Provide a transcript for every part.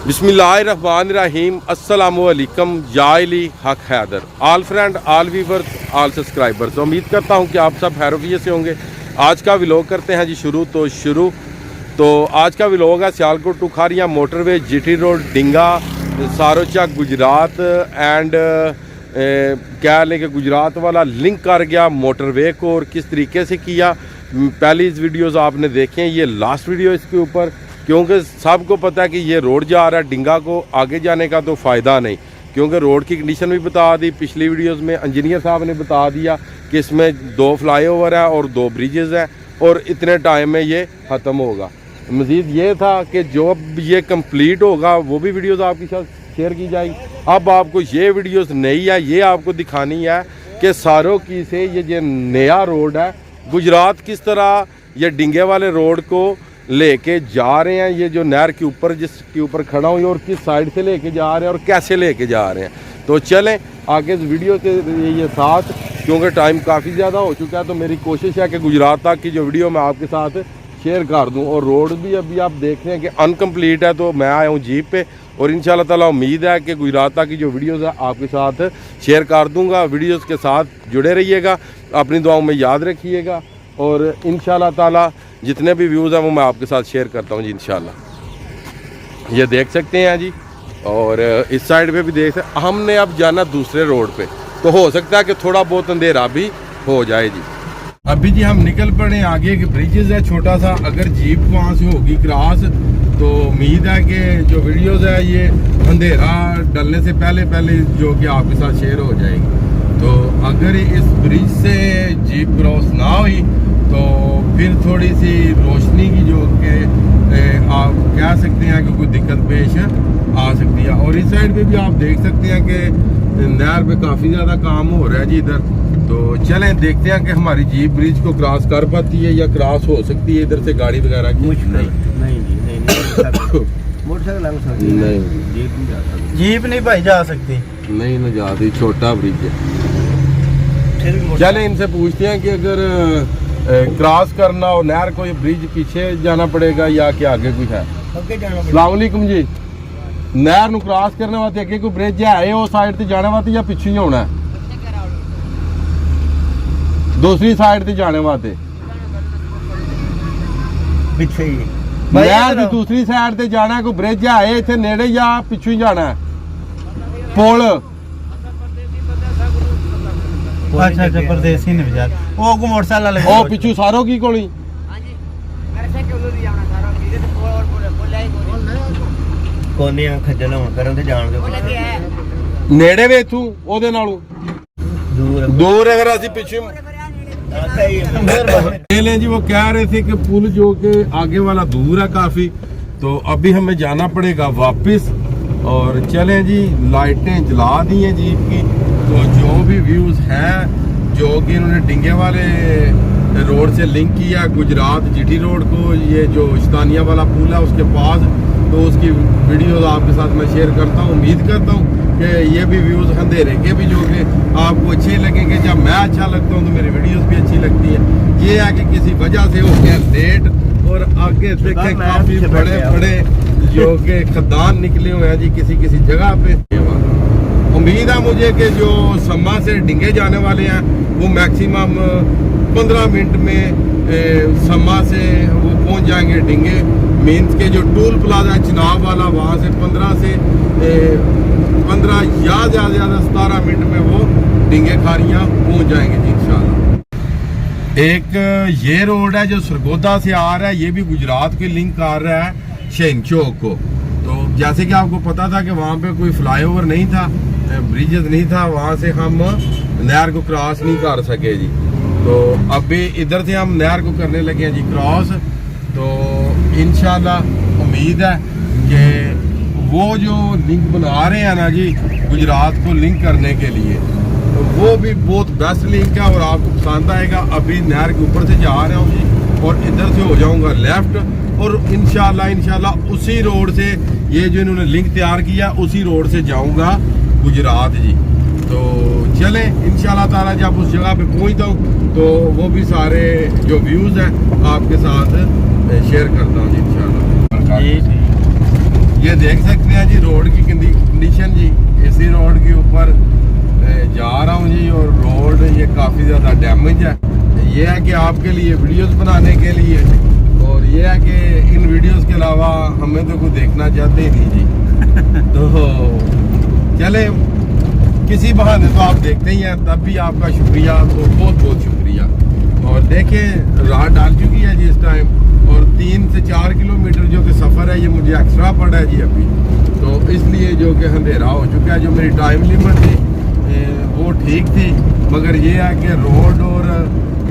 बिस्मिल्लाहिर्रहमानिर्रहीम अस्सलामुअलैकुम याइली हक हैदर आल फ्रेंड आल व्यूवर्स आल सब्सक्राइबर्स। उम्मीद करता हूं कि आप सब खैरियत से होंगे। आज का व्लॉग करते हैं जी शुरू। तो आज का व्लॉग है Sialkot to Kharian motorway GT road Dinga सारोचक गुजरात एंड क्या लेके गुजरात वाला लिंक कर गया मोटरवे को और किस तरीके से किया। पहली इस वीडियोज़ आपने देखे हैं, ये लास्ट वीडियो इसके ऊपर, क्योंकि सबको पता है कि ये रोड जा रहा है डिंगा को, आगे जाने का तो फ़ायदा नहीं, क्योंकि रोड की कंडीशन भी बता दी पिछली वीडियोस में। इंजीनियर साहब ने बता दिया कि इसमें 2 फ्लाईओवर है और 2 ब्रिजेज़ हैं और इतने टाइम में ये ख़त्म होगा। मज़ीद ये था कि जो ये कंप्लीट होगा वो भी वीडियोस आपके साथ शेयर की जाएगी। अब आपको ये वीडियोस नहीं है, ये आपको दिखानी है कि सारोकी से ये नया रोड है गुजरात किस तरह ये डिंगे वाले रोड को लेके जा रहे हैं। ये जो नहर के ऊपर जिसके ऊपर खड़ा हूँ और किस साइड से लेके जा रहे हैं और कैसे लेके जा रहे हैं। तो चलें आगे इस वीडियो के ये साथ, क्योंकि टाइम काफ़ी ज़्यादा हो चुका है, तो मेरी कोशिश है कि गुजरात तक की जो वीडियो मैं आपके साथ शेयर कर दूं। और रोड भी अभी आप देख रहे हैं कि अनकम्प्लीट है, तो मैं आया हूँ जीप पे और इंशाल्लाह ताला उम्मीद है कि गुजरात तक की जो वीडियोज़ है आपके साथ शेयर कर दूँगा। वीडियोज़ के साथ जुड़े रहिएगा, अपनी दुआओं में याद रखिएगा और इंशाल्लाह ताला जितने भी व्यूज़ हैं वो मैं आपके साथ शेयर करता हूँ जी इंशाल्लाह। ये देख सकते हैं जी, और इस साइड पे भी देख सकते। हमने अब जाना दूसरे रोड पे, तो हो सकता है कि थोड़ा बहुत अंधेरा भी हो जाए जी। अभी जी हम निकल पड़े, आगे के ब्रिजेज़ है छोटा सा, अगर जीप वहाँ से होगी क्रॉस तो उम्मीद है कि जो वीडियोज़ है ये अंधेरा डलने से पहले जो कि आपके साथ शेयर हो जाएगी। तो अगर इस ब्रिज से जीप क्रॉस ना हुई तो फिर थोड़ी सी रोशनी की जो कि आप कह सकते हैं कि कोई दिक्कत पेश आ सकती है। और इस साइड पे भी आप देख सकते हैं कि नहर पे काफ़ी ज़्यादा काम हो रहा है जी इधर। तो चलें देखते हैं कि हमारी जीप ब्रिज को क्रॉस कर पाती है या क्रॉस हो सकती है इधर से गाड़ी वगैरह की। नहीं मोटरसाइकिल नहीं, जीप नहीं भाई जा सकती, नहीं ना जाती, छोटा ब्रिज है। चलें इनसे पूछते हैं कि अगर क्रॉस करना और नहर को ये ब्रिज पीछे जाना पड़ेगा या क्या आगे कुछ है। अस्सलाम वालेकुम जी, नहर ਨੂੰ क्रॉस करने वास्ते अगे कोई ब्रिज है उस साइड से जाने वास्ते या पीछे ही होना है? दूसरी साइड से जाने वास्ते पीछे ही नहर की दूसरी साइड से जाना है, कोई ब्रिज है इतने नेड़े या पीछे ही जाना है? पुल अच्छा परदेसी ने बेचारे वो को मोटरसाइकिल लगे ओ पिछू सारों की कोली ਕੋਨੀਆਂ ਖੱਜਲ ਹੋਣ ਕਰਨ ਤੇ ਜਾਣ ਦੇ ਨੇੜੇ ਵੇ ਇਥੋਂ ਉਹਦੇ ਨਾਲੋਂ दूर अगर ਅਸੀਂ ਪਿੱਛੇ ले जी। वो कह रहे थे कि पुल जो कि आगे वाला दूर है काफी, तो अभी हमें जाना पड़ेगा वापस। और चलें जी, लाइटें जला दी हैं जीप की, तो जो भी व्यूज हैं जो कि इन्होंने डिंगे वाले रोड से लिंक किया गुजरात जीटी रोड को, ये जो इस्तानिया वाला पुल है उसके पास, तो उसकी वीडियोस आपके साथ मैं शेयर करता हूँ। उम्मीद करता हूँ कि ये भी व्यूज़ अंधेरे के भी जो कि आपको अच्छे लगेंगे। जब मैं अच्छा लगता हूँ तो मेरी वीडियोस भी अच्छी लगती है। ये है कि किसी वजह से हो गया लेट और आगे देखें काफ़ी बड़े जो कि खदान निकले हुए हैं जी किसी जगह पे। उम्मीद है मुझे कि जो सम्मा से डिंगे जाने वाले हैं वो मैक्सिमम 15 मिनट में सम्मा से वो पहुँच जाएंगे डिंगे। मीन्स के जो टूल प्लाजा चिनाब वाला वहाँ से 15 या ज़्यादा 17 मिनट में वो डिंगे खारियाँ पहुँच जाएंगे जी इंशाल्लाह। एक ये रोड है जो सरगोदा से आ रहा है, ये भी गुजरात के लिंक कर रहा है शहीन चौक को। तो जैसे कि आपको पता था कि वहाँ पे कोई फ्लाईओवर नहीं था, ब्रिजेस नहीं था, वहाँ से हम नहर को क्रॉस नहीं कर सके जी। तो अभी इधर से हम नहर को करने लगे हैं जी क्रॉस। तो इंशाल्लाह उम्मीद है कि वो जो लिंक बना रहे हैं ना जी गुजरात को लिंक करने के लिए, तो वो भी बहुत बेस्ट लिंक है और आपको पसंद आएगा। अभी नहर के ऊपर से जा रहा हूँ जी और इधर से हो जाऊँगा लेफ्ट और इंशाल्लाह उसी रोड से ये जो इन्होंने लिंक तैयार किया उसी रोड से जाऊँगा गुजरात जी। तो चलें इंशाल्लाह ताला जब उस जगह पे पहुँचता हूँ तो वो भी सारे जो व्यूज़ हैं आपके साथ शेयर करता हूँ जी इंशाल्लाह। ये देख सकते हैं जी रोड की कंडीशन जी। इसी रोड के ऊपर जा रहा हूँ जी और रोड ये काफ़ी ज़्यादा डैमेज है। ये है कि आपके लिए वीडियोस बनाने के लिए, और ये है कि इन वीडियोस के अलावा हमें तो कुछ देखना चाहते ही नहीं जी। तो चले किसी बहाने तो आप देखते ही हैं, तब भी आपका शुक्रिया, तो बहुत बहुत शुक्रिया। और देखें रात डाल चुकी है जी इस टाइम, और 3 से 4 किलोमीटर जो कि सफ़र है ये मुझे एक्स्ट्रा पड़ा है जी अभी, तो इसलिए जो कि अंधेरा हो चुका है। जो मेरी टाइम लिमिट थी वो ठीक थी, मगर ये है कि रोड और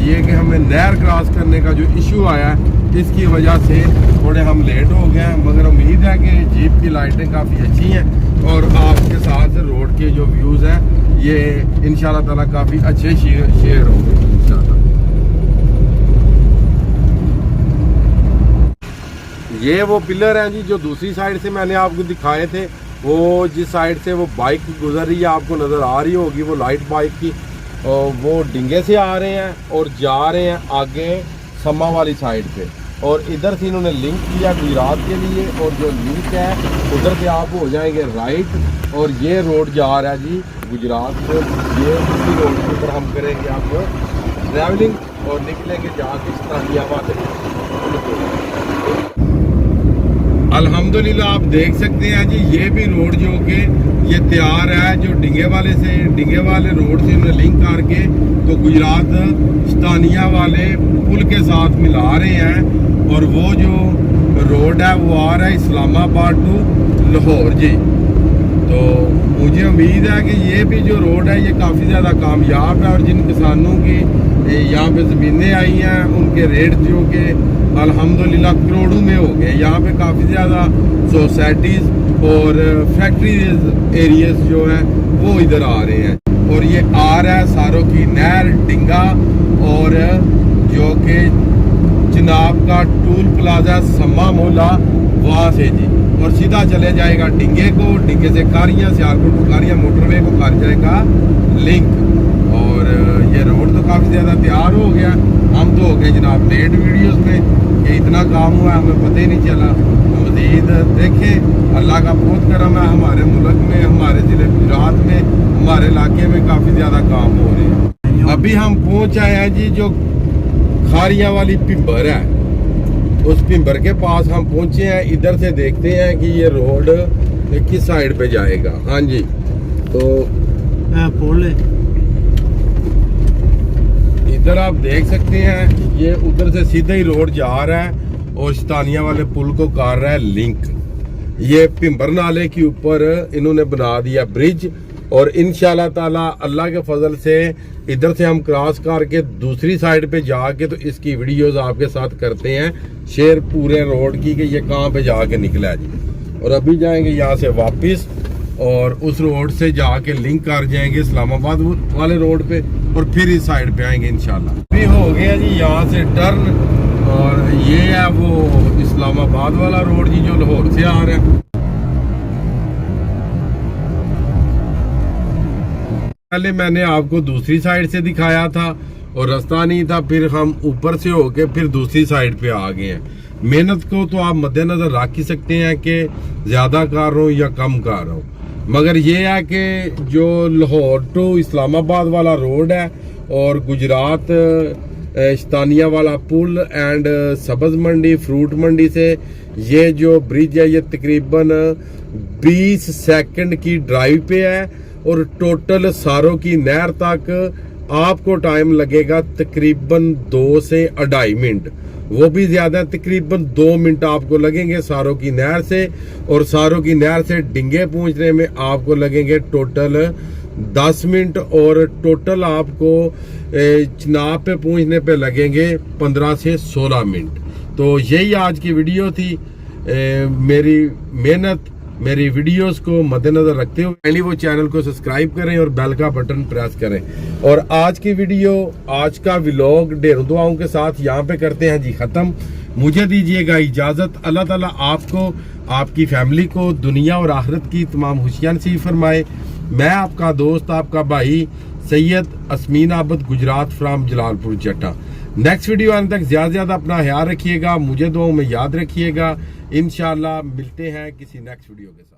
ये कि हमें नहर क्रॉस करने का जो इशू आया है इसकी वजह से थोड़े हम लेट हो गए हैं। मगर उम्मीद है कि जीप की लाइटें काफ़ी अच्छी हैं और आपके साथ रोड के जो व्यूज़ हैं ये इंशाल्लाह ताला काफ़ी अच्छे शेयर होंगे इंशाल्लाह। ये वो पिलर हैं जी जो दूसरी साइड से मैंने आपको दिखाए थे। वो जिस साइड से वो बाइक गुजर रही है आपको नज़र आ रही होगी, वो लाइट बाइक की, और वो डिंगे से आ रहे हैं और जा रहे हैं आगे सम्मा वाली साइड पे। और इधर से इन्होंने लिंक किया गुजरात के लिए, और जो लिंक है उधर से आप हो जाएंगे राइट, और ये रोड जा रहा है जी गुजरात को। ये इसी रोड के ऊपर हम करेंगे आपको ट्रैवलिंग और निकलेंगे जाके इस्लामाबाद। अल्हम्दुलिल्लाह आप देख सकते हैं जी ये भी रोड जो कि ये तैयार है, जो डिंगे वाले रोड से उन्हें लिंक करके तो गुजरात स्तानिया वाले पुल के साथ मिला रहे हैं। और वो जो रोड है वो आ रहा है इस्लामाबाद टू लाहौर जी। तो मुझे उम्मीद है कि ये भी जो रोड है ये काफ़ी ज़्यादा कामयाब है, और जिन किसानों की यहाँ पे ज़मीनें आई हैं उनके रेट जो कि अल्हम्दुलिल्लाह करोड़ों में हो गए। यहाँ पे काफ़ी ज़्यादा सोसाइटीज़ और फैक्ट्रीज एरियाज जो हैं वो इधर आ रहे हैं। और ये आ रहा है सारों की नहर डिंगा, और जो कि जनाब का टूल प्लाजा सम्मा मोला वहाँ से जी, और सीधा चले जाएगा डिंगे को, डिंगे से कारियाँ, सियालकोट को कारियाँ मोटरवे को कर जाएगा लिंक। और ये रोड तो काफ़ी ज़्यादा तैयार हो गया। हम तो हो गए जनाब लेट वीडियोस में कि इतना काम हुआ हमें पता ही नहीं चला। मज़ीद देखें अल्लाह का बहुत करम है, हमारे मुल्क में, हमारे ज़िले गुजरात में, हमारे इलाके में काफ़ी ज़्यादा काम हो रहे हैं। अभी हम पहुँच आए हैं जी जो खारियाँ वाली पिंबर है, उस पिंबर के पास हम पहुँचे हैं। इधर से देखते हैं कि ये रोड किस साइड पे जाएगा। हाँ जी, तो इधर आप देख सकते हैं ये उधर से सीधा ही रोड जा रहा है और स्तानिया वाले पुल को कर रहा है लिंक। ये पिंबर नाले के ऊपर इन्होंने बना दिया ब्रिज, और इंशाल्लाह ताला अल्लाह के फजल से इधर से हम क्रॉस करके दूसरी साइड पे जाके तो इसकी वीडियोस आपके साथ करते हैं शेयर पूरे रोड की कि ये कहाँ पे जाके निकला है जी। और अभी जाएंगे यहाँ से वापस और उस रोड से जाके लिंक कर जाएंगे इस्लामाबाद वाले रोड पे, और फिर इस साइड पे आएंगे इंशाल्लाह। अभी हो गया जी यहाँ से टर्न, और ये है वो इस्लामाबाद वाला रोड जी जो लाहौर से आ रहा है। पहले मैंने आपको दूसरी साइड से दिखाया था और रास्ता नहीं था, फिर हम ऊपर से होके फिर दूसरी साइड पे आ गए हैं। मेहनत को तो आप मद्देनजर रख ही सकते हैं कि ज़्यादा कर रहा हूँ या कम कर रहा हूँ, मगर ये है कि जो लाहौर टू इस्लामाबाद वाला रोड है और गुजरात स्तानिया वाला पुल एंड सब्ज़ मंडी फ्रूट मंडी से ये जो ब्रिज है ये तकरीबन 20 सेकंड की ड्राइव पे है, और टोटल सारों की नहर तक आपको टाइम लगेगा तकरीबन 2 से 2.5 मिनट, वो भी ज़्यादा तकरीबन 2 मिनट आपको लगेंगे सारों की नहर से, और सारों की नहर से डिंगे पहुंचने में आपको लगेंगे टोटल 10 मिनट, और टोटल आपको चिनाब पे पहुंचने पे लगेंगे 15 से 16 मिनट। तो यही आज की वीडियो थी। मेरी मेहनत मेरी वीडियोस को मद्देनजर रखते हुए पहले वो चैनल को सब्सक्राइब करें और बेल का बटन प्रेस करें। और आज की वीडियो, आज का व्लॉग ढेरों दुआओं के साथ यहाँ पे करते हैं जी ख़त्म। मुझे दीजिएगा इजाज़त। अल्लाह ताला आपको, आपकी फैमिली को दुनिया और आखिरत की तमाम खुशियाँ नसीब फरमाए। मैं आपका दोस्त, आपका भाई सैयद असमीन आबद गुजरात फ्राम जलालपुर जट्टा। नेक्स्ट वीडियो आने तक ज़्यादा से ज़्यादा अपना ख्याल रखिएगा, मुझे दुआओं में याद रखिएगा। इंशाल्लाह मिलते हैं किसी नेक्स्ट वीडियो के साथ।